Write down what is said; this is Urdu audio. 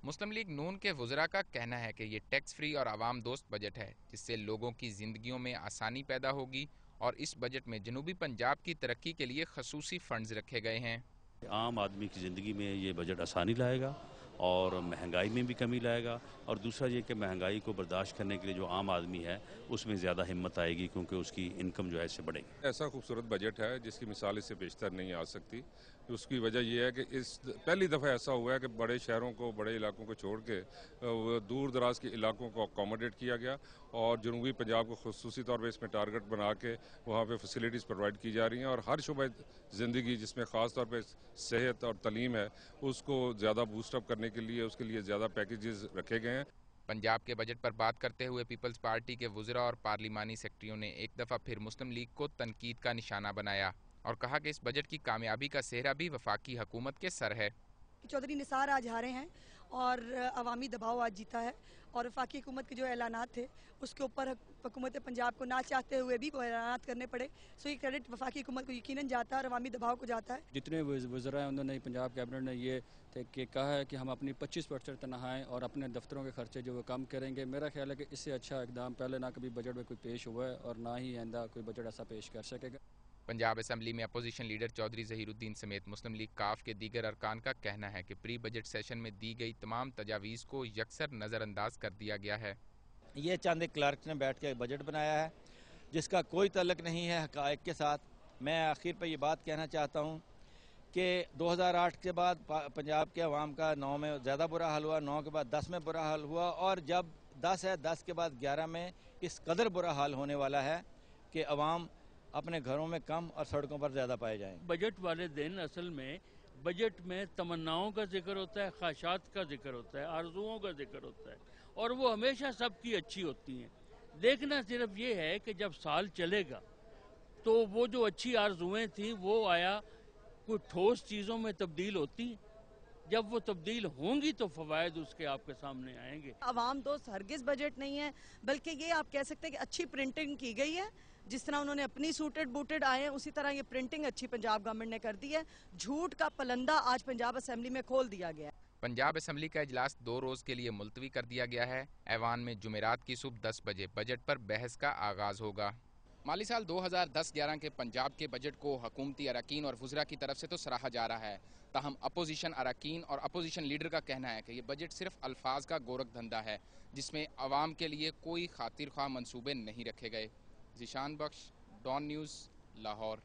مسلم لیگ نون کے وزراء کا کہنا ہے کہ یہ ٹیکس فری اور عوام دوست بجٹ ہے جس سے لوگوں کی زندگیوں میں آسانی پیدا ہوگی، اور اس بجٹ میں جنوبی پنجاب کی ترقی کے لیے خصوصی فنڈز رکھے گئے ہیں۔ عام آدمی کی زندگی میں یہ بجٹ آسانی لائے گا اور مہنگائی میں بھی کمی لائے گا، اور دوسرا یہ کہ مہنگائی کو برداشت کرنے کے لیے جو عام آدمی ہے اس میں زیادہ ہمت آئے گی، کیونکہ اس کی انکم جو ہے اس سے بڑھے گی۔ ایسا خوبصورت بجٹ ہے جس کی مثال اس سے بیشتر نہیں آ سکتی۔ اس کی وجہ یہ ہے کہ پہلی دفعہ ایسا ہوا ہے کہ بڑے شہروں کو، بڑے علاقوں کو چھوڑ کے دور دراز کے علاقوں کو اکوموڈیٹ کیا گیا، اور جنوبی پنجاب کو خصوصی طور پہ اس میں ٹارگٹ بنا کے وہاں پہ فیسلٹیز پرووائڈ کی جا رہی ہیں، اور ہر شعبہ زندگی جس میں خاص طور پہ صحت اور تعلیم ہے اس کو زیادہ بوسٹ اپ کرنے کے لیے، اس کے لیے زیادہ پیکیجز رکھے گئے ہیں۔ پنجاب کے بجٹ پر بات کرتے ہوئے پیپلز پارٹی کے وزراء اور پارلیمانی سیکرٹریوں نے ایک دفعہ پھر مسلم لیگ کو تنقید کا نشانہ بنایا اور کہا کہ اس بجٹ کی کامیابی کا سہرا بھی وفاقی حکومت کے سر ہے۔ چودھری نثار آج ہارے ہیں اور عوامی دباؤ آج جیتا ہے، اور وفاقی حکومت کے جو اعلانات تھے اس کے اوپر حکومت پنجاب کو نہ چاہتے ہوئے بھی وہ اعلانات کرنے پڑے، سو یہ کریڈٹ وفاقی حکومت کو یقیناً جاتا ہے اور عوامی دباؤ کو جاتا ہے۔ جتنے وزراء ہیں انہوں نے پنجاب کیبنٹ نے یہ کہا ہے کہ ہم اپنی 25% تنخواہیں اور اپنے دفتروں کے خرچے جو وہ کم کریں گے۔ میرا خیال ہے کہ اس سے اچھا اقدام پہلے نہ کبھی بجٹ میں کوئی پیش ہوا ہے اور نہ ہی آئندہ کوئی بجٹ ایسا پیش کر سکے گا۔ پنجاب اسمبلی میں اپوزیشن لیڈر چودھری ظہیر الدین سمیت مسلم لیگ کاف کے دیگر ارکان کا کہنا ہے کہ پری بجٹ سیشن میں دی گئی تمام تجاویز کو یکسر نظر انداز کر دیا گیا ہے۔ یہ چند کلرکس نے بیٹھ کے بجٹ بنایا ہے جس کا کوئی تعلق نہیں ہے حقائق کے ساتھ۔ میں آخر پہ یہ بات کہنا چاہتا ہوں کہ 2008 کے بعد پنجاب کے عوام کا 9 میں زیادہ برا حال ہوا، 9 کے بعد 10 میں برا حال ہوا، اور جب 10 ہے 10 کے بعد 11 میں اس قدر برا حال ہونے والا ہے کہ عوام اپنے گھروں میں کم اور سڑکوں پر زیادہ پائے جائیں۔ بجٹ والے دن اصل میں بجٹ میں تمناؤں کا ذکر ہوتا ہے، خواہشات کا ذکر ہوتا ہے، آرزوؤں کا ذکر ہوتا ہے، اور وہ ہمیشہ سب کی اچھی ہوتی ہیں۔ دیکھنا صرف یہ ہے کہ جب سال چلے گا تو وہ جو اچھی آرزوئیں تھیں وہ آیا کوئی ٹھوس چیزوں میں تبدیل ہوتی ہیں؟ جب وہ تبدیل ہوں گی تو فوائد اس کے آپ کے سامنے آئیں گے۔ عوام دوست ہرگز بجٹ نہیں ہے، بلکہ یہ آپ کہہ سکتے ہیں کہ اچھی پرنٹنگ کی گئی ہے۔ جس طرح انہوں نے اپنی سوٹڈ بوٹڈ آئے ہیں اسی طرح یہ پرنٹنگ اچھی پنجاب گورنمنٹ نے کر دی ہے۔ جھوٹ کا پلندہ آج پنجاب اسمبلی میں کھول دیا گیا ہے۔ پنجاب اسمبلی کا اجلاس 2 روز کے لیے ملتوی کر دیا گیا ہے۔ ایوان میں جمعرات کی صبح 10 بجے بجٹ پر بحث کا آغاز ہوگا۔ مالی سال 2010-11 کے پنجاب کے بجٹ کو حکومتی اراکین اور وزراء کی طرف سے تو سراہا جا رہا ہے، تاہم اپوزیشن اراکین اور اپوزیشن لیڈر کا کہنا ہے کہ یہ بجٹ صرف الفاظ کا گورکھ دھندا ہے جس میں عوام کے لیے کوئی خاطر خواہ منصوبے نہیں رکھے گئے۔ ذیشان بخش، ڈان نیوز، لاہور۔